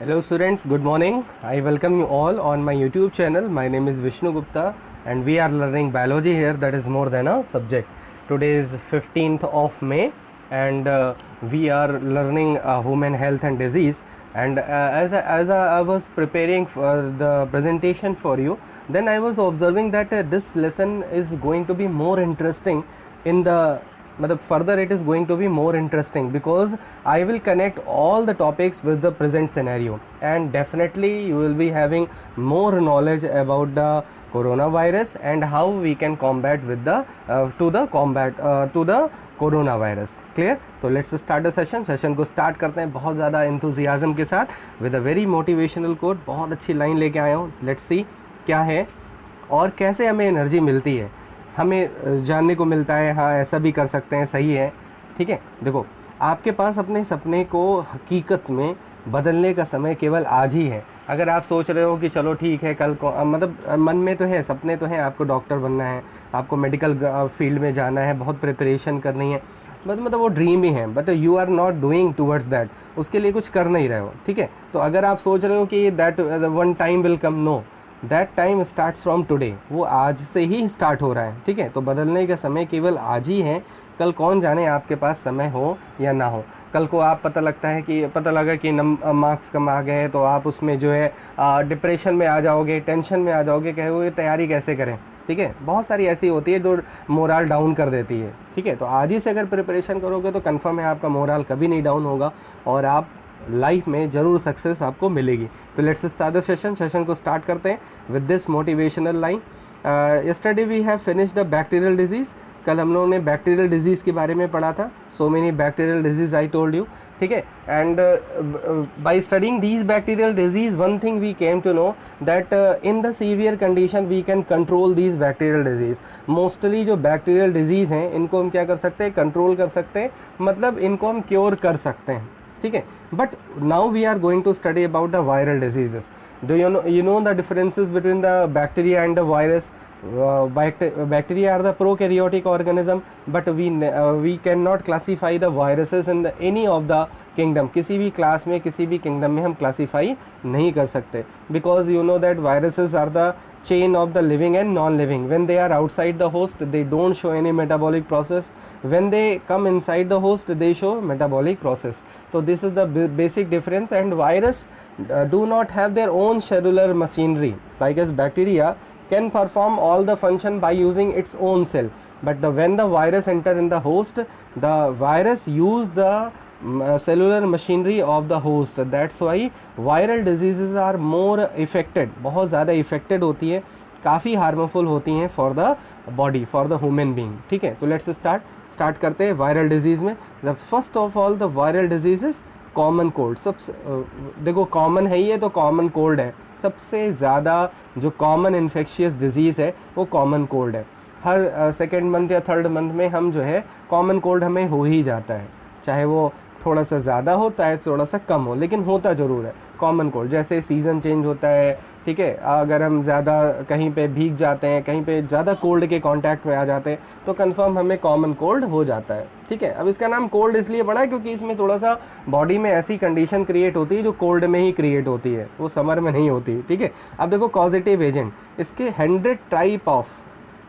Hello students, good morning. I welcome you all on my YouTube channel. My name is Vishnu Gupta and we are learning biology here, that is more than a subject. Today is 15th of May and we are learning human health and disease, and as I was preparing for the presentation for you, then I was observing that this lesson is going to be more interesting in the further. It is going to be more interesting because I will connect all the topics with the present scenario, and definitely you will be having more knowledge about the coronavirus and how we can combat with the to the corona virus. Clear? तो let's start the session को start करते हैं बहुत ज़्यादा enthusiasm के साथ with a very motivational quote. बहुत अच्छी लाइन लेके आया हूँ. लेट्स सी क्या है और कैसे हमें एनर्जी मिलती है, हमें जानने को मिलता है. हाँ, ऐसा भी कर सकते हैं, सही है. ठीक है, देखो आपके पास अपने सपने को हकीकत में बदलने का समय केवल आज ही है. अगर आप सोच रहे हो कि चलो ठीक है कल को, मन में तो है, सपने तो हैं, आपको डॉक्टर बनना है, आपको मेडिकल फील्ड में जाना है, बहुत प्रिपरेशन करनी है, वो ड्रीम ही है, but you are not doing towards that. उसके लिए कुछ कर नहीं रहे हो. ठीक है, तो अगर आप सोच रहे हो कि that one time will come, no, that time starts from today. वो आज से ही स्टार्ट हो रहा है. ठीक है, तो बदलने का समय केवल आज ही है. कल कौन जाने आपके पास समय हो या ना हो. कल को आप पता लगा कि मार्क्स कम आ गए तो आप उसमें जो है डिप्रेशन में आ जाओगे, टेंशन में आ जाओगे, कहोगे तैयारी कैसे करें. ठीक है, बहुत सारी ऐसी होती है जो मोरल डाउन कर देती है. ठीक है, तो आज ही से अगर प्रिपरेशन करोगे तो कंफर्म है आपका मोरल कभी नहीं डाउन होगा और आप लाइफ में ज़रूर सक्सेस आपको मिलेगी. तो लेट्स स्टार्ट द सेशन को स्टार्ट करते हैं with this motivational line. Yesterday we have finished the bacterial disease. कल हम लोगों ने बैक्टीरियल डिजीज़ के बारे में पढ़ा था. So many bacterial disease I told you. ठीक है, and by studying these bacterial disease one thing we came to know that in the severe condition we can control these bacterial disease. Mostly जो bacterial disease हैं इनको हम क्या कर सकते हैं, कंट्रोल कर सकते हैं, मतलब इनको हम क्योर कर सकते हैं. ठीक है, but now we are going to study about the viral diseases. Do you know the differences between the bacteria and the virus? Bacteria are the prokaryotic organism, but we cannot classify the viruses in any of the kingdom. किसी भी class में, किसी भी kingdom में हम classify नहीं कर सकते, because you know that viruses are the chain of the living and non-living. When they are outside the host they don't show any metabolic process. When they come inside the host they show metabolic process. So this is the basic difference, and virus do not have their own cellular machinery like as bacteria can perform all the function by using its own cell. But when the virus enter in the host, the virus use the cellular machinery of the host. That's why viral diseases are more affected, बहुत ज़्यादा affected होती है, काफ़ी harmful होती हैं for the body, for the human being. ठीक है, तो लेट्स स्टार्ट करते हैं वायरल डिजीज़ में. The first of all the viral disease common cold. सबसे देखो कॉमन है ये, तो कॉमन कोल्ड है. सबसे ज़्यादा जो कॉमन इन्फेक्शियस डिजीज़ है वो कॉमन कोल्ड है. हर सेकेंड मंथ या थर्ड मंथ में हम जो है कॉमन कोल्ड हमें हो ही जाता है, चाहे वो थोड़ा सा ज़्यादा हो चाहे थोड़ा सा कम हो, लेकिन होता ज़रूर है कॉमन कोल्ड. जैसे सीज़न चेंज होता है, ठीक है, अगर हम ज़्यादा कहीं पे भीग जाते हैं, कहीं पे ज़्यादा कोल्ड के कांटेक्ट में आ जाते हैं तो कंफर्म हमें कॉमन कोल्ड हो जाता है. ठीक है, अब इसका नाम कोल्ड इसलिए पड़ा है क्योंकि इसमें थोड़ा सा बॉडी में ऐसी कंडीशन क्रिएट होती है जो कोल्ड में ही क्रिएट होती है, वो समर में नहीं होती. ठीक है, अब देखो कॉजेटिव एजेंट, इसके 100 टाइप ऑफ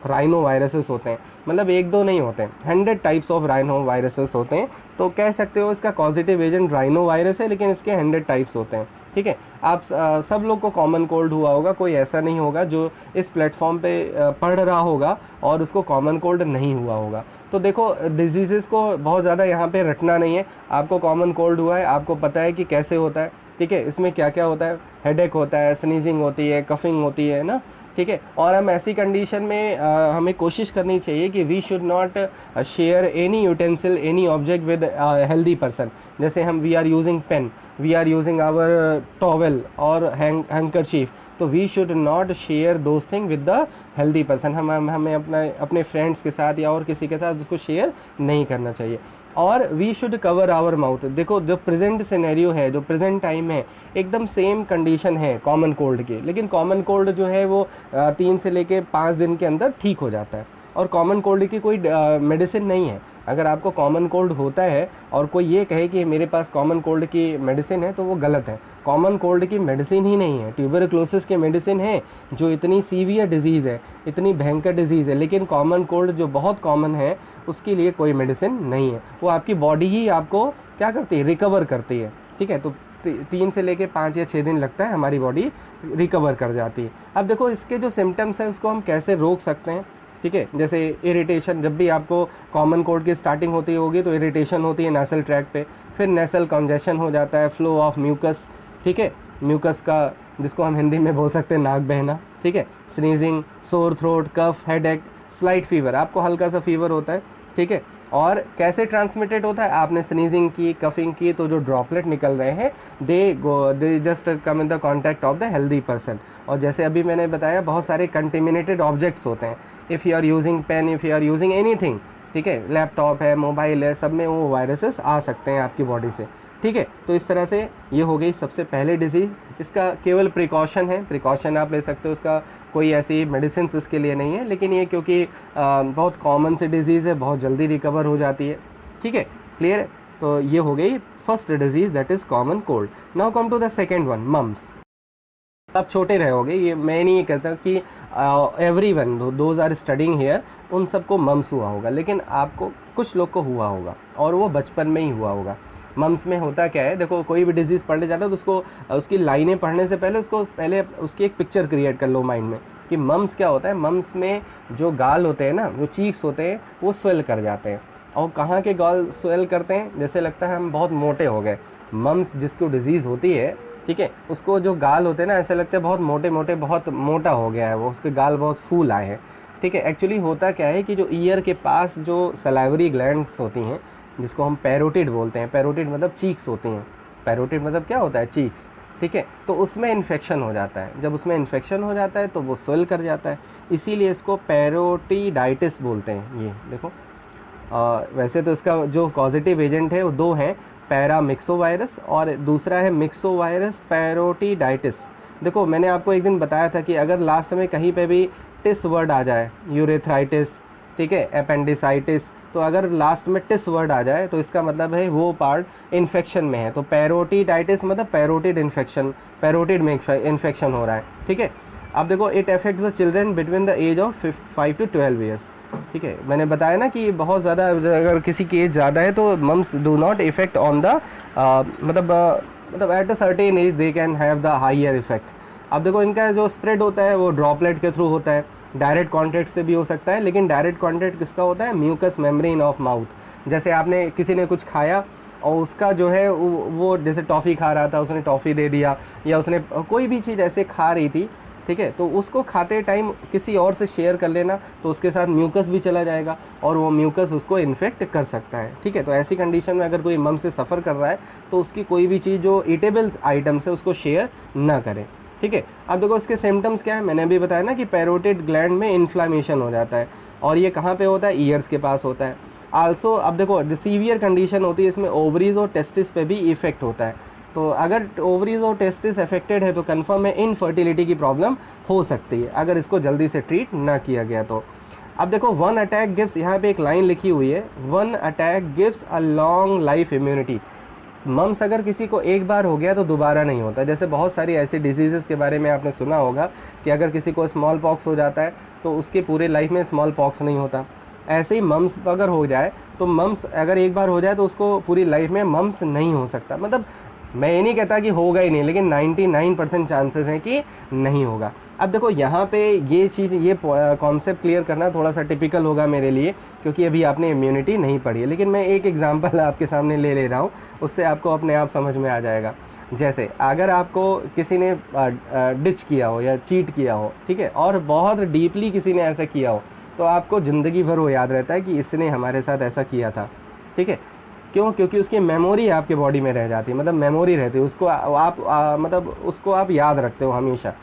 राइनो वायरसेस होते हैं, मतलब एक दो नहीं होते हैं, 100 टाइप्स ऑफ राइनो वायरसेस होते हैं. तो कह सकते हो इसका पॉजिटिव एजेंट राइनो वायरस है, लेकिन इसके 100 टाइप्स होते हैं. ठीक है, आप सब लोग को कॉमन कोल्ड हुआ होगा, कोई ऐसा नहीं होगा जो इस प्लेटफॉर्म पे पढ़ रहा होगा और उसको कॉमन कोल्ड नहीं हुआ होगा. तो देखो डिजीज़ेस को बहुत ज़्यादा यहाँ पे रटना नहीं है. आपको कॉमन कोल्ड हुआ है, आपको पता है कि कैसे होता है. ठीक है, इसमें क्या क्या होता है, हेडेक होता है, स्नीजिंग होती है, कफिंग होती है ना. ठीक है, और हम ऐसी कंडीशन में हमें कोशिश करनी चाहिए कि we should not share any utensil, any object with healthy person. जैसे we are using pen, we are using our towel और हैंकरचीफ, तो we should not share those thing with the healthy person. हमें अपने friends के साथ या और किसी के साथ उसको शेयर नहीं करना चाहिए. और we should cover our mouth. देखो जो प्रेजेंट सिनेरियो है, जो प्रेजेंट टाइम है, एकदम सेम कंडीशन है कॉमन कोल्ड की, लेकिन कॉमन कोल्ड जो है वो 3 से लेके 5 दिन के अंदर ठीक हो जाता है. और कॉमन कोल्ड की कोई मेडिसिन नहीं है। अगर आपको कॉमन कोल्ड होता है और कोई ये कहे कि मेरे पास कॉमन कोल्ड की मेडिसिन है, तो वो गलत है। कॉमन कोल्ड की मेडिसिन ही नहीं है। ट्यूबरक्लोसिस की मेडिसिन है, जो इतनी सीवियर डिजीज़ है, इतनी भयंकर डिजीज़ है, लेकिन कॉमन कोल्ड जो बहुत कॉमन है उसके लिए कोई मेडिसिन नहीं है। वो आपकी बॉडी ही आपको क्या करती है, रिकवर करती है। ठीक है, तो 3 से लेके 5 या 6 दिन लगता है, हमारी बॉडी रिकवर कर जाती है। अब देखो इसके जो सिम्टम्स हैं उसको हम कैसे रोक सकते हैं। ठीक है, जैसे इरिटेशन, जब भी आपको कॉमन कोल्ड की स्टार्टिंग होती होगी तो इरिटेशन होती है नेसल ट्रैक पे, फिर नेसल कंजेशन हो जाता है, फ्लो ऑफ म्यूकस, ठीक है, म्यूकस का जिसको हम हिंदी में बोल सकते हैं नाक बहना, ठीक है, स्नीजिंग, सोर थ्रोट, कफ, हेडेक, स्लाइट फीवर, आपको हल्का सा फीवर होता है। ठीक है, और कैसे ट्रांसमिटेड होता है, आपने स्नीजिंग की, कफिंग की, तो जो ड्रॉपलेट निकल रहे हैं they just come in the contact of the healthy person. और जैसे अभी मैंने बताया बहुत सारे कंटेमिनेटेड ऑब्जेक्ट्स होते हैं। If you are using pen, if you are using anything, ठीक है, लैपटॉप है, मोबाइल है, सब में वो वायरसेस आ सकते हैं आपकी बॉडी से। ठीक है, तो इस तरह से ये हो गई सबसे पहले डिजीज़। इसका केवल प्रिकॉशन है, प्रिकॉशन आप ले सकते हो, उसका कोई ऐसी मेडिसिन इसके लिए नहीं है, लेकिन ये क्योंकि बहुत कॉमन से डिजीज़ है, बहुत जल्दी रिकवर हो जाती है। ठीक है, क्लियर है। तो ये हो गई first disease, that is common cold. Now come to the second one, mumps. आप छोटे रहोगे, ये मैं नहीं कहता कि everyone those are studying here उन सबको मम्स हुआ होगा, लेकिन आपको कुछ लोग को हुआ होगा और वो बचपन में ही हुआ होगा। मम्स में होता क्या है, देखो कोई भी डिजीज़ पढ़ने जाता है तो उसको उसकी लाइनें पढ़ने से पहले उसकी एक पिक्चर क्रिएट कर लो माइंड में कि मम्स क्या होता है। मम्स में जो गाल होते हैं ना, जो चीक्स होते हैं, वो स्वेल कर जाते हैं। और कहाँ के गाल स्वेल करते हैं, जैसे लगता है हम बहुत मोटे हो गए। मम्स जिसको डिजीज़ होती है, ठीक है, उसको जो गाल होते हैं ना, ऐसे लगता है बहुत मोटे मोटे, बहुत मोटा हो गया है वो, उसके गाल बहुत फूल आए हैं। ठीक है, एक्चुअली होता क्या है कि जो ईयर के पास जो सलाइवरी ग्लैंड्स होती हैं, जिसको हम पैरोटिड बोलते हैं, पैरोटिड मतलब चीक्स होती हैं, पैरोटिड मतलब क्या होता है, चीक्स। ठीक है, तो उसमें इन्फेक्शन हो जाता है। जब उसमें इन्फेक्शन हो जाता है तो वो स्वेल कर जाता है, इसीलिए इसको पैरोटिडाइटिस बोलते हैं। ये देखो, वैसे तो इसका जो पॉजिटिव एजेंट है वो 2 हैं, पैरामिक्सोवायरस और दूसरा है मिक्सोवायरस पैरोटिडाइटिस। देखो मैंने आपको एक दिन बताया था कि अगर लास्ट में कहीं पे भी टिस वर्ड आ जाए, यूरेथ्राइटिस, ठीक है, अपेंडिसाइटिस, तो अगर लास्ट में टिस वर्ड आ जाए तो इसका मतलब है वो पार्ट इन्फेक्शन में है। तो पैरोटिडाइटिस मतलब पैरोटिड इन्फेक्शन, पैरोटिड में इन्फेक्शन हो रहा है। ठीक है, अब देखो it affects the children between the age of 5 to 12 years. ठीक है, मैंने बताया ना कि बहुत ज़्यादा, अगर किसी की एज ज़्यादा है तो mumps do not effect on the मतलब at a certain age they can have the higher effect. अब देखो इनका जो स्प्रेड होता है वो ड्रॉपलेट के थ्रू होता है, डायरेक्ट कॉन्टैक्ट से भी हो सकता है, लेकिन डायरेक्ट कॉन्टैक्ट किसका होता है, म्यूकस मेम्ब्रेन ऑफ माउथ। जैसे आपने किसी ने कुछ खाया और उसका जो है वो जैसे टॉफ़ी खा रहा था, उसने टॉफ़ी दे दिया, या उसने कोई भी चीज़ ऐसे खा रही थी, ठीक है, तो उसको खाते टाइम किसी और से शेयर कर लेना, तो उसके साथ म्यूकस भी चला जाएगा और वो म्यूकस उसको इन्फेक्ट कर सकता है। ठीक है, तो ऐसी कंडीशन में अगर कोई मम से सफ़र कर रहा है तो उसकी कोई भी चीज़ जो ईटेबल्स आइटम्स है उसको शेयर ना करें। ठीक है, अब देखो इसके सिम्टम्स क्या है, मैंने अभी बताया ना कि पैरोटिड ग्लैंड में इन्फ्लामेशन हो जाता है, और ये कहाँ पे होता है, ईयर्स के पास होता है। आल्सो अब देखो जो सीवियर कंडीशन होती है इसमें ओवरीज और टेस्टिस पे भी इफेक्ट होता है। तो अगर ओवरीज और टेस्टिस अफेक्टेड है तो कंफर्म है इनफर्टिलिटी की प्रॉब्लम हो सकती है अगर इसको जल्दी से ट्रीट ना किया गया तो। अब देखो 1 अटैक गिव्स, यहाँ पे एक लाइन लिखी हुई है, 1 attack gives a long life immunity. Mumps अगर किसी को एक बार हो गया तो दोबारा नहीं होता। जैसे बहुत सारी ऐसी डिजीज़ेस के बारे में आपने सुना होगा कि अगर किसी को स्मॉल पॉक्स हो जाता है तो उसके पूरे लाइफ में स्मॉल पॉक्स नहीं होता। ऐसे ही मम्स अगर हो जाए तो मम्स अगर एक बार हो जाए तो उसको पूरी लाइफ में मम्स नहीं हो सकता। मतलब मैं ये नहीं कहता कि होगा ही नहीं, लेकिन 99% चांसेस हैं कि नहीं होगा। अब देखो यहाँ पे ये चीज़, ये कॉन्सेप्ट क्लियर करना थोड़ा सा टिपिकल होगा मेरे लिए, क्योंकि अभी आपने इम्यूनिटी नहीं पढ़ी है, लेकिन मैं एक एग्जांपल आपके सामने ले रहा हूँ, उससे आपको अपने आप समझ में आ जाएगा। जैसे अगर आपको किसी ने डिच किया हो या चीट किया हो, ठीक है, और बहुत डीपली किसी ने ऐसा किया हो, तो आपको ज़िंदगी भर वो याद रहता है कि इसने हमारे साथ ऐसा किया था। ठीक है, क्यों? क्योंकि उसकी मेमोरी आपके बॉडी में रह जाती है, मतलब मेमोरी रहती है, उसको मतलब उसको आप याद रखते हो हमेशा।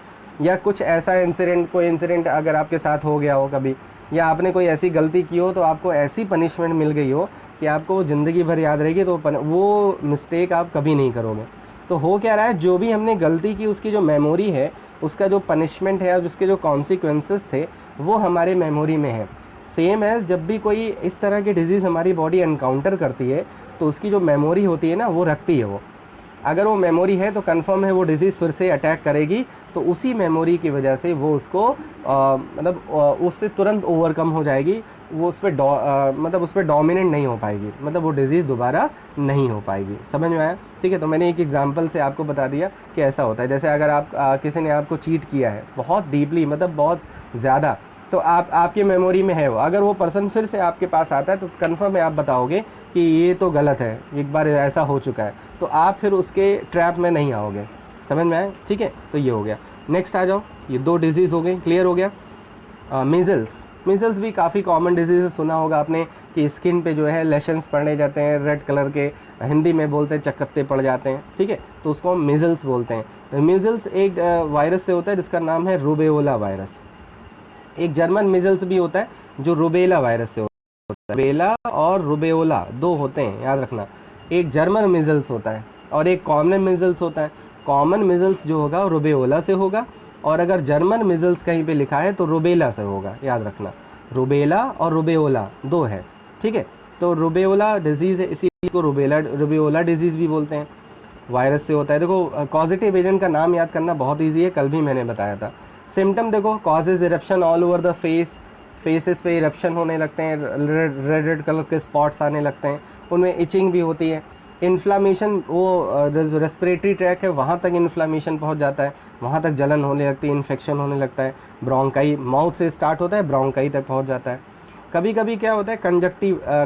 या कुछ ऐसा इंसिडेंट, कोई इंसिडेंट अगर आपके साथ हो गया हो कभी, या आपने कोई ऐसी गलती की हो तो आपको ऐसी पनिशमेंट मिल गई हो कि आपको वो ज़िंदगी भर याद रहेगी, तो वो मिस्टेक आप कभी नहीं करोगे। तो हो क्या रहा है, जो भी हमने गलती की उसकी जो मेमोरी है, उसका जो पनिशमेंट है और उसके जो कॉन्सिक्वेंसेस थे वो हमारे मेमोरी में है। सेम एज जब भी कोई इस तरह की डिजीज़ हमारी बॉडी एनकाउंटर करती है तो उसकी जो मेमोरी होती है ना वो रखती है वो, अगर वो मेमोरी है तो कंफर्म है वो डिज़ीज़ फिर से अटैक करेगी, तो उसी मेमोरी की वजह से वो उसको उससे तुरंत ओवरकम हो जाएगी, वो उस पर मतलब उस पर डोमिनेंट नहीं हो पाएगी, मतलब वो डिज़ीज़ दोबारा नहीं हो पाएगी। समझ में आया? ठीक है, तो मैंने एक एग्जांपल से आपको बता दिया कि ऐसा होता है। जैसे अगर आप किसी ने आपको चीट किया है बहुत डीपली, मतलब बहुत ज़्यादा, तो आपकी मेमोरी में है वो, अगर वो पर्सन फिर से आपके पास आता है तो कंफर्म है आप बताओगे कि ये तो गलत है, एक बार ऐसा हो चुका है, तो आप फिर उसके ट्रैप में नहीं आओगे। समझ में आए? ठीक है, तो ये हो गया। नेक्स्ट आ जाओ, ये 2 डिजीज़ हो गई, क्लियर हो गया। मीज़ल्स, मीज़ल्स भी काफ़ी कॉमन डिजीज़ सुना होगा आपने कि स्किन पे जो है लेशंस पड़ने जाते हैं रेड कलर के, हिंदी में बोलते हैं चकत्ते पड़ जाते हैं। ठीक है, तो उसको हम मीज़ल्स बोलते हैं। मीज़ल्स एक वायरस से होता है जिसका नाम है रूबेओला वायरस। एक जर्मन मीज़ल्स भी होता है जो रूबेला वायरस से होता है। रूबेला और रूबेओला 2 होते हैं, याद रखना। एक जर्मन मीज़ल्स होता है और एक कॉमन मीज़ल्स होता है। कॉमन मीज़ल्स जो होगा वो रूबेओला से होगा, और अगर जर्मन मीज़ल्स कहीं पे लिखा है तो रूबेला से होगा, याद रखना। रूबेला और रूबेओला 2 है। ठीक है, तो रूबेओला डिजीज़ है, इसी को रूबेओला डिजीज़ भी बोलते हैं, वायरस से होता है। देखो कॉजेटिव एजेंट का नाम याद करना बहुत ईजी है, कल भी मैंने बताया था। सिम्टम देखो, causes eruption all over the faces पे इरप्शन होने लगते हैं, रेड रेड कलर के स्पॉट्स आने लगते हैं, उनमें इचिंग भी होती है। इन्फ्लामेशन, वो जो रेस्पिरेटरी ट्रैक है वहाँ तक इन्फ्लामेशन पहुँच जाता है, वहाँ तक जलन होने लगती है, इन्फेक्शन होने लगता है। ब्रोंकाई माउथ से स्टार्ट होता है, ब्रोंकाई तक पहुँच जाता है। कभी कभी क्या होता है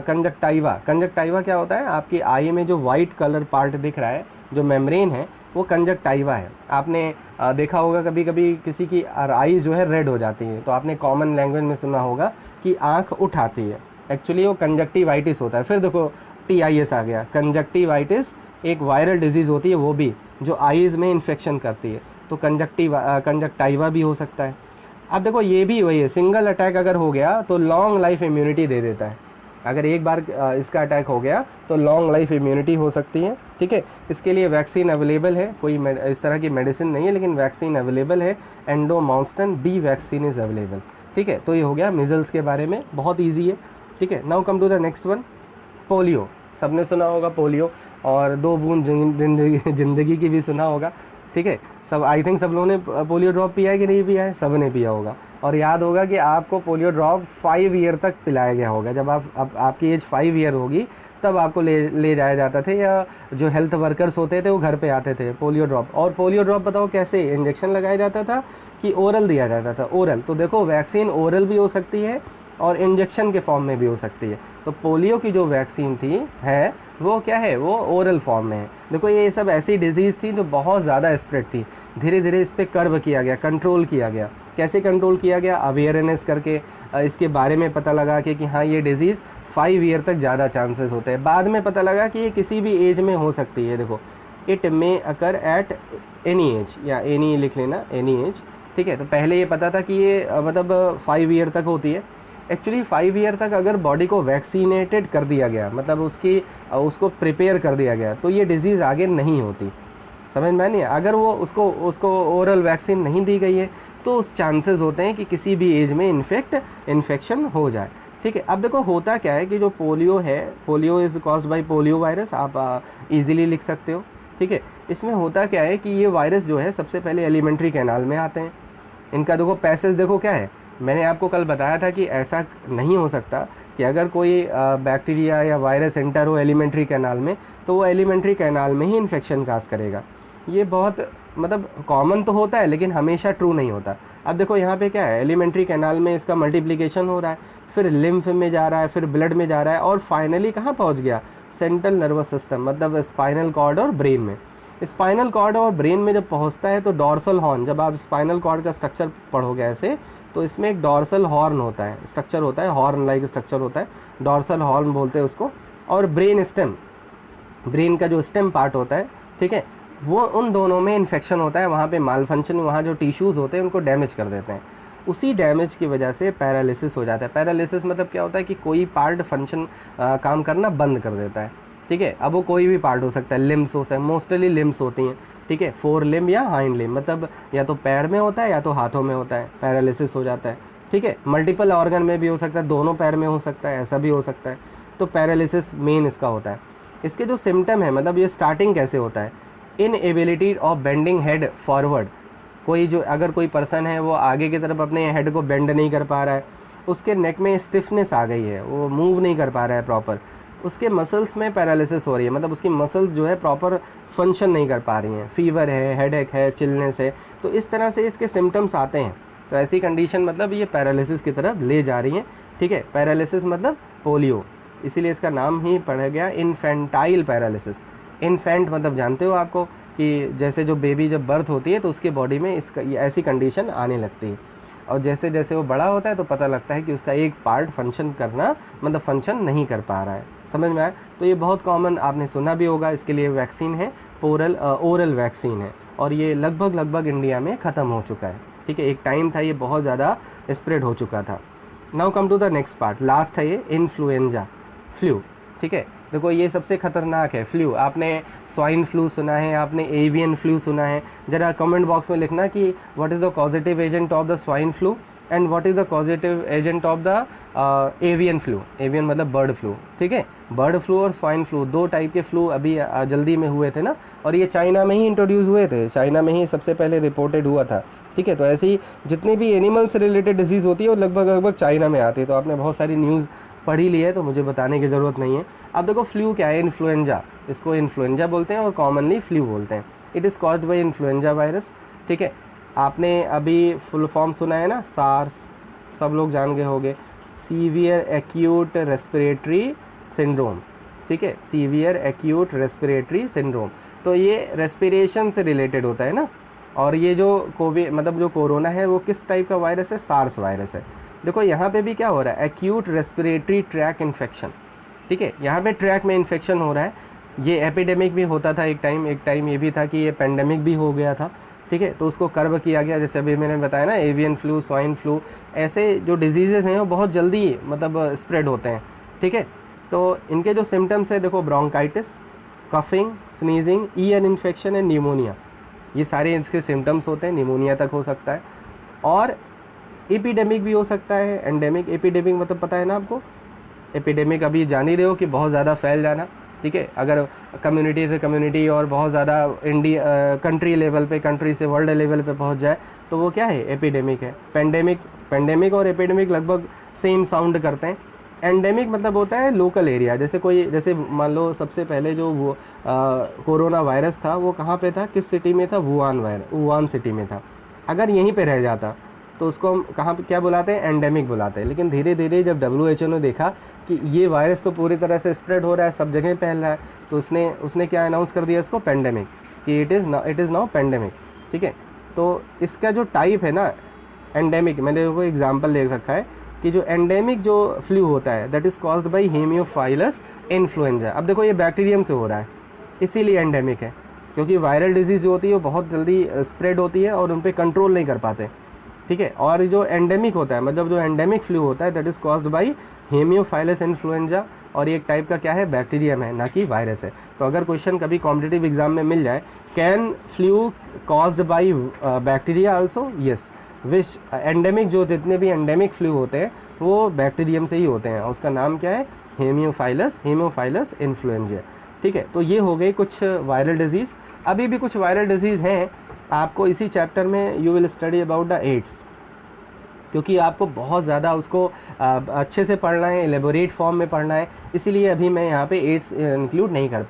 कंजक्टाइवा क्या होता है, आपकी आई में जो वाइट कलर पार्ट दिख रहा है, जो मेम्ब्रेन है, वो कंजक्टाइवा है। आपने देखा होगा कभी कभी किसी की आईज जो है रेड हो जाती है, तो आपने कॉमन लैंग्वेज में सुना होगा कि आंख उठ आती है, एक्चुअली वो कंजक्टिवाइटिस होता है। फिर देखो TIS आ गया, कंजक्टिवाइटिस एक वायरल डिजीज़ होती है, वो भी जो आईज़ में इन्फेक्शन करती है, तो कंजक्टाइवा भी हो सकता है। अब देखो ये भी वही है, सिंगल अटैक अगर हो गया तो लॉन्ग लाइफ इम्यूनिटी दे देता है। अगर एक बार इसका अटैक हो गया तो लॉन्ग लाइफ इम्यूनिटी हो सकती है। ठीक है, इसके लिए वैक्सीन अवेलेबल है, कोई इस तरह की मेडिसिन नहीं है, लेकिन वैक्सीन अवेलेबल है। एंडोमाउस्टन B वैक्सीन इज़ अवेलेबल। ठीक है, तो ये हो गया मीज़ल्स के बारे में, बहुत ईजी है। ठीक है, now come to the next one, polio. सबने सुना होगा पोलियो, और 2 बूंद जिंदगी की भी सुना होगा। ठीक है, सब आई थिंक सब लोगों ने पोलियो ड्रॉप पिया है कि नहीं पिया है, सब ने पिया होगा। और याद होगा कि आपको पोलियो ड्रॉप 5 ईयर तक पिलाया गया होगा। जब आपकी एज 5 ईयर होगी तब आपको ले जाया जाता थे, या जो हेल्थ वर्कर्स होते थे वो घर पे आते थे पोलियो ड्रॉप। और पोलियो ड्रॉप बताओ कैसे, इंजेक्शन लगाया जाता था कि ओरल दिया जाता था? ओरल। तो देखो वैक्सीन ओरल भी हो सकती है और इंजेक्शन के फॉर्म में भी हो सकती है। तो पोलियो की जो वैक्सीन है वो क्या है, वो ओरल फॉर्म में है। देखो ये सब ऐसी डिजीज़ थी जो बहुत ज़्यादा स्प्रेड थी, धीरे धीरे इस पर कर्व किया गया, कंट्रोल किया गया। कैसे कंट्रोल किया गया? अवेयरनेस करके, इसके बारे में पता लगा कि हाँ ये डिज़ीज़ 5 ईयर तक ज़्यादा चांसेस होते हैं। बाद में पता लगा कि ये किसी भी एज में हो सकती है। देखो it may occur at any as, या एनी लिख लेना, एनी एज। ठीक है, तो पहले ये पता था कि ये मतलब 5 ईयर तक होती है। एक्चुअली 5 ईयर तक अगर बॉडी को वैक्सीनेटेड कर दिया गया, मतलब उसको प्रिपेयर कर दिया गया, तो ये डिज़ीज़ आगे नहीं होती। समझ में नहीं? अगर वो उसको ओरल वैक्सीन नहीं दी गई है तो उस चांसेस होते हैं कि किसी भी एज में इन्फेक्शन हो जाए। ठीक है, अब देखो होता क्या है कि जो पोलियो है, polio is caused by polio virus, आप इजीली लिख सकते हो। ठीक है, इसमें होता क्या है कि ये वायरस जो है सबसे पहले एलिमेंट्री कैनाल में आते हैं। इनका देखो पैसेज देखो क्या है, मैंने आपको कल बताया था कि ऐसा नहीं हो सकता कि अगर कोई बैक्टीरिया या वायरस एंटर हो एलिमेंट्री कैनाल में तो वो एलिमेंट्री कैनाल में ही इन्फेक्शन काज करेगा। ये बहुत मतलब कॉमन तो होता है लेकिन हमेशा ट्रू नहीं होता। अब देखो यहाँ पे क्या है, एलिमेंट्री कैनाल में इसका मल्टीप्लिकेशन हो रहा है, फिर लिम्फ में जा रहा है, फिर ब्लड में जा रहा है, और फाइनली कहाँ पहुँच गया? सेंट्रल नर्वस सिस्टम, मतलब स्पाइनल कॉर्ड और ब्रेन में। स्पाइनल कॉर्ड और ब्रेन में जब पहुँचता है तो डॉर्सल हॉर्न, जब आप स्पाइनल कॉर्ड का स्ट्रक्चर पढ़ोगे ऐसे, तो इसमें एक डॉर्सल हॉर्न होता है, स्ट्रक्चर होता है, हॉर्न लाइक स्ट्रक्चर होता है, डॉर्सल हॉर्न बोलते हैं उसको। और ब्रेन स्टेम, ब्रेन का जो स्टेम पार्ट होता है, ठीक है, वो उन दोनों में इन्फेक्शन होता है, वहाँ पे माल फंक्शन, वहाँ जो टिश्यूज़ होते हैं उनको डैमेज कर देते हैं। उसी डैमेज की वजह से पैरालिसिस हो जाता है। पैरालिसिस मतलब क्या होता है कि कोई पार्ट फंक्शन काम करना बंद कर देता है। ठीक है, अब वो कोई भी पार्ट हो सकता है, लिम्स होता है, मोस्टली लिम्स होती हैं। ठीक है, 4 लिम्ब या हाइंड लिम्ब, मतलब या तो पैर में होता है या तो हाथों में होता है, पैरालिसिस हो जाता है। ठीक है। मल्टीपल ऑर्गन में भी हो सकता है, दोनों पैर में हो सकता है, ऐसा भी हो सकता है। तो पैरालिसिस मेन इसका होता है। इसके जो सिम्टम है, मतलब ये स्टार्टिंग कैसे होता है, inability of bending head forward. कोई जो अगर कोई पर्सन है वो आगे की तरफ अपने हेड को बेंड नहीं कर पा रहा है, उसके नेक में स्टिफनेस आ गई है, वो मूव नहीं कर पा रहा है प्रॉपर, उसके मसल्स में पैरालिसिस हो रही है, मतलब उसकी मसल्स जो है प्रॉपर फंक्शन नहीं कर पा रही हैं, फीवर है, हेडेक है, चिलनेस है, तो इस तरह से इसके सिम्टम्स आते हैं। तो ऐसी कंडीशन मतलब ये पैरालिसिस की तरफ ले जा रही हैं, ठीक है। पैरालिसिस मतलब पोलियो, इसीलिए इसका नाम ही पड़ गया इन्फेंटाइल पैरालिसिस। इन्फेंट मतलब जानते हो आपको कि जैसे जो बेबी जब बर्थ होती है तो उसके बॉडी में इसका ऐसी कंडीशन आने लगती है, और जैसे जैसे वो बड़ा होता है तो पता लगता है कि उसका एक पार्ट फंक्शन करना मतलब फंक्शन नहीं कर पा रहा है। समझ में आया? तो ये बहुत कॉमन, आपने सुना भी होगा, इसके लिए वैक्सीन है, ओरल वैक्सीन है, और ये लगभग इंडिया में ख़त्म हो चुका है, ठीक है। एक टाइम था ये बहुत ज़्यादा स्प्रेड हो चुका था। Now come to the next part, last है ये इन्फ्लुएंजा, फ्लू, ठीक है। देखो ये सबसे खतरनाक है फ्लू। आपने स्वाइन फ्लू सुना है, आपने एवियन फ्लू सुना है? ज़रा कमेंट बॉक्स में लिखना कि what is the positive agent of the swine flu and what is the positive agent of the avian flu. Avian मतलब बर्ड फ्लू, ठीक है। बर्ड फ्लू और स्वाइन फ्लू, दो टाइप के फ्लू अभी जल्दी में हुए थे ना, और ये चाइना में ही इंट्रोड्यूस हुए थे, चाइना में ही सबसे पहले रिपोर्टेड हुआ था, ठीक है। तो ऐसे ही जितनी भी एनिमल से रिलेटेड डिजीज़ होती है वो लगभग चाइना में आती है। तो आपने बहुत सारी न्यूज़ पढ़ी ली है तो मुझे बताने की ज़रूरत नहीं है। अब देखो फ्लू क्या है, इन्फ्लुएंजा, इसको इन्फ्लुएंजा बोलते हैं और कॉमनली फ्लू बोलते हैं। It is caused by influenza virus, ठीक है। आपने अभी फुल फॉर्म सुना है ना, सार्स, सब लोग जान गए होंगे, सीवियर एक्यूट रेस्पिरेटरी सिंड्रोम, ठीक है, सीवियर एक्यूट रेस्पिरेटरी सिंड्रोम। तो ये रेस्पिरेशन से रिलेटेड होता है ना, और ये जो कोविड मतलब जो कोरोना है वो किस टाइप का वायरस है, सार्स वायरस है। देखो यहाँ पे भी क्या हो रहा है, एक्यूट रेस्पिरेटरी ट्रैक इन्फेक्शन, ठीक है। यहाँ पे ट्रैक में इन्फेक्शन हो रहा है। ये एपिडेमिक भी होता था एक टाइम ये भी था कि ये पेंडेमिक भी हो गया था, ठीक है। तो उसको कर्व किया गया, जैसे अभी मैंने बताया ना, एवियन फ्लू, स्वाइन फ्लू, ऐसे जो डिजीज़ेज़ हैं वो बहुत जल्दी मतलब स्प्रेड होते हैं, ठीक है। तो इनके जो सिम्टम्स है देखो, bronchitis, coughing, sneezing, ear infection and pneumonia, ये सारे इसके सिम्टम्स होते हैं। निमोनिया तक हो सकता है, और एपिडेमिक भी हो सकता है, एंडेमिक। एपिडेमिक मतलब पता है ना आपको, एपिडेमिक अभी जान ही रहे हो कि बहुत ज़्यादा फैल जाना, ठीक है। अगर कम्युनिटी से कम्युनिटी और बहुत ज़्यादा कंट्री लेवल पे, कंट्री से वर्ल्ड लेवल पे पहुंच जाए तो वो क्या है, एपिडेमिक है। पेंडेमिक और एपिडेमिक लगभग सेम साउंड करते हैं। एंडेमिक मतलब होता है लोकल एरिया, जैसे मान लो सबसे पहले जो वो कोरोना वायरस था वो कहाँ पे था, किस सिटी में था, वुहान सिटी में था। अगर यहीं पे रह जाता तो उसको हम कहाँ पे क्या बुलाते हैं, एंडेमिक बुलाते हैं। लेकिन धीरे धीरे जब WHO ने देखा कि ये वायरस तो पूरी तरह से स्प्रेड हो रहा है, सब जगह फैल रहा है, तो उसने क्या अनाउंस कर दिया इसको, पेंडेमिक, कि इट इज़ नाउ पेंडेमिक, ठीक है। तो इसका जो टाइप है ना एंडेमिक, मैंने देखो एग्जाम्पल ले रखा है कि जो एंडेमिक जो फ्लू होता है that is caused by Haemophilus influenza. अब देखो ये बैक्टीरियम से हो रहा है, इसीलिए एंडेमिक है, क्योंकि वायरल डिजीज़ जो होती है वो बहुत जल्दी स्प्रेड होती है और उन पर कंट्रोल नहीं कर पाते, ठीक है। और जो एंडेमिक होता है, मतलब जो एंडेमिक फ्लू होता है that is caused by Haemophilus influenza, और ये एक टाइप का क्या है, बैक्टीरियम है, ना कि वायरस है। तो अगर क्वेश्चन कभी कॉम्पिटिटिव एग्जाम में मिल जाए, can flu caused by bacteria also, yes. Which endemic, जो जितने भी एंडेमिक फ्लू होते हैं वो बैक्टीरियम से ही होते हैं, और उसका नाम क्या है, हेमियोफाइलस इन्फ्लुएंजा, ठीक है। तो ये हो गई कुछ वायरल डिजीज़। अभी भी कुछ वायरल डिजीज़ हैं, आपको इसी चैप्टर में you will study about the AIDS, क्योंकि आपको बहुत ज़्यादा उसको अच्छे से पढ़ना है, एलेबोरेट फॉर्म में पढ़ना है, इसीलिए अभी मैं यहाँ पे एड्स इंक्लूड नहीं कर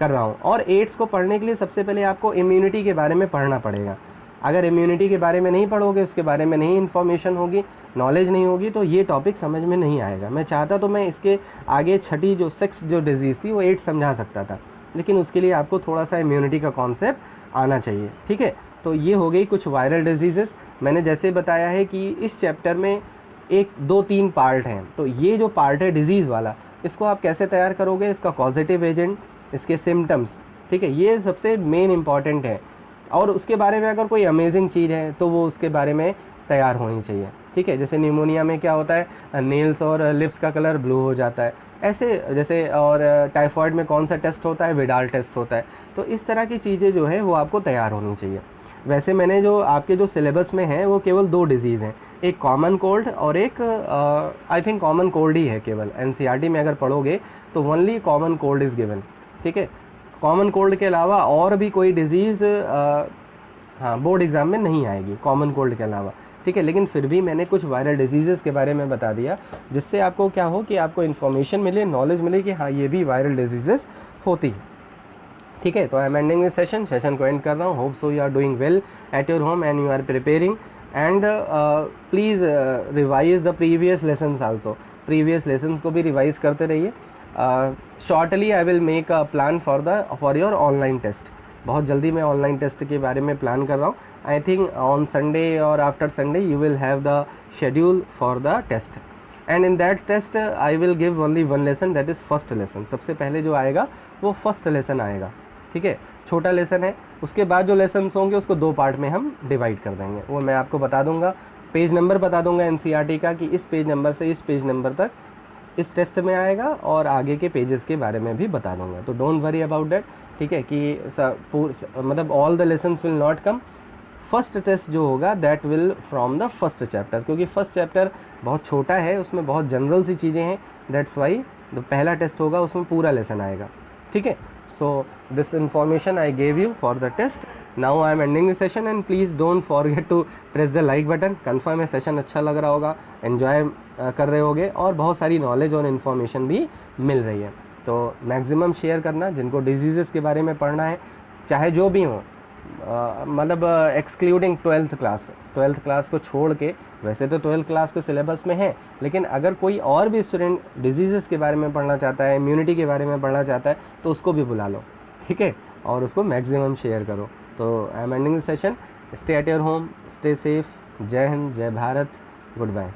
रहा हूँ। और एड्स को पढ़ने के लिए सबसे पहले आपको इम्यूनिटी के बारे में पढ़ना पड़ेगा। अगर इम्यूनिटी के बारे में नहीं पढ़ोगे, उसके बारे में नहीं इन्फॉर्मेशन होगी, नॉलेज नहीं होगी, तो ये टॉपिक समझ में नहीं आएगा। मैं चाहता तो मैं इसके आगे छठी जो सेक्स जो डिजीज़ थी वो एड्स समझा सकता था, लेकिन उसके लिए आपको थोड़ा सा इम्यूनिटी का कॉन्सेप्ट आना चाहिए, ठीक है। तो ये हो गई कुछ वायरल डिजीज़ेस। मैंने जैसे बताया है कि इस चैप्टर में 1, 2, 3 पार्ट हैं। तो ये जो पार्ट है डिजीज़ वाला, इसको आप कैसे तैयार करोगे, इसका कॉजेटिव एजेंट, इसके सिम्टम्स, ठीक है, ये सबसे मेन इंपॉर्टेंट है। और उसके बारे में अगर कोई अमेजिंग चीज़ है तो वो उसके बारे में तैयार होनी चाहिए, ठीक है। जैसे निमोनिया में क्या होता है, नेल्स और लिप्स का कलर ब्लू हो जाता है, ऐसे जैसे, और टाइफॉइड में कौन सा टेस्ट होता है, विडाल टेस्ट होता है। तो इस तरह की चीज़ें जो है वो आपको तैयार होनी चाहिए। वैसे मैंने जो आपके जो सिलेबस में है वो केवल 2 डिजीज़ हैं, एक कॉमन कोल्ड और एक आई थिंक कॉमन कोल्ड ही है केवल। एनसीईआरटी में अगर पढ़ोगे तो only common cold is given, ठीक है। कॉमन कोल्ड के अलावा और भी कोई डिजीज़ हाँ बोर्ड एग्ज़ाम में नहीं आएगी कॉमन कोल्ड के अलावा, ठीक है। लेकिन फिर भी मैंने कुछ वायरल डिजीज़ के बारे में बता दिया, जिससे आपको क्या हो कि आपको इन्फॉर्मेशन मिले, नॉलेज मिले कि हाँ ये भी वायरल डिजीज़ होती है, ठीक है। तो I am ending this session को एंड कर रहा हूँ। Hope so you are doing well at your home and you are preparing and please revise the previous lessons also, previous lessons को भी रिवाइज करते रहिए। Shortly I will make a plan for your online test, बहुत जल्दी मैं online test के बारे में प्लान कर रहा हूँ। आई थिंक ऑन संडे और after Sunday you will have the schedule for the test and in that test I will give only 1 lesson, that is first lesson. सबसे पहले जो आएगा वो फर्स्ट लेसन आएगा, ठीक है। छोटा लेसन है, उसके बाद जो लेसन्स होंगे उसको 2 पार्ट में हम डिवाइड कर देंगे, वो मैं आपको बता दूंगा। पेज नंबर बता दूंगा एनसीईआरटी का कि इस पेज नंबर से इस पेज नंबर तक इस टेस्ट में आएगा, और आगे के पेजेस के बारे में भी बता दूंगा। तो डोंट वरी अबाउट दैट, ठीक है, कि मतलब all the lessons will not come. First test जो होगा that will from the first chapter, क्योंकि फर्स्ट चैप्टर बहुत छोटा है, उसमें बहुत जनरल सी चीज़ें हैं, दैट्स वाई जो पहला टेस्ट होगा उसमें पूरा लेसन आएगा, ठीक है। So this information I gave you for the test. Now I am ending the session and please don't forget to press the like button. Confirm है सेशन अच्छा लग रहा होगा, एन्जॉय कर रहे होगे और बहुत सारी नॉलेज और इन्फॉर्मेशन भी मिल रही है। तो मैक्सिमम शेयर करना, जिनको डिजीज़ के बारे में पढ़ना है, चाहे जो भी हो, मतलब एक्सक्लूडिंग 12th क्लास को छोड़ के, वैसे तो 12th क्लास के सिलेबस में है, लेकिन अगर कोई और भी स्टूडेंट डिजीज़ के बारे में पढ़ना चाहता है, इम्यूनिटी के बारे में पढ़ना चाहता है, तो उसको भी बुला लो, ठीक है, और उसको मैक्सिमम शेयर करो। तो I am ending the session, stay at your home, stay safe, जय हिंद, जय भारत, गुड बाय।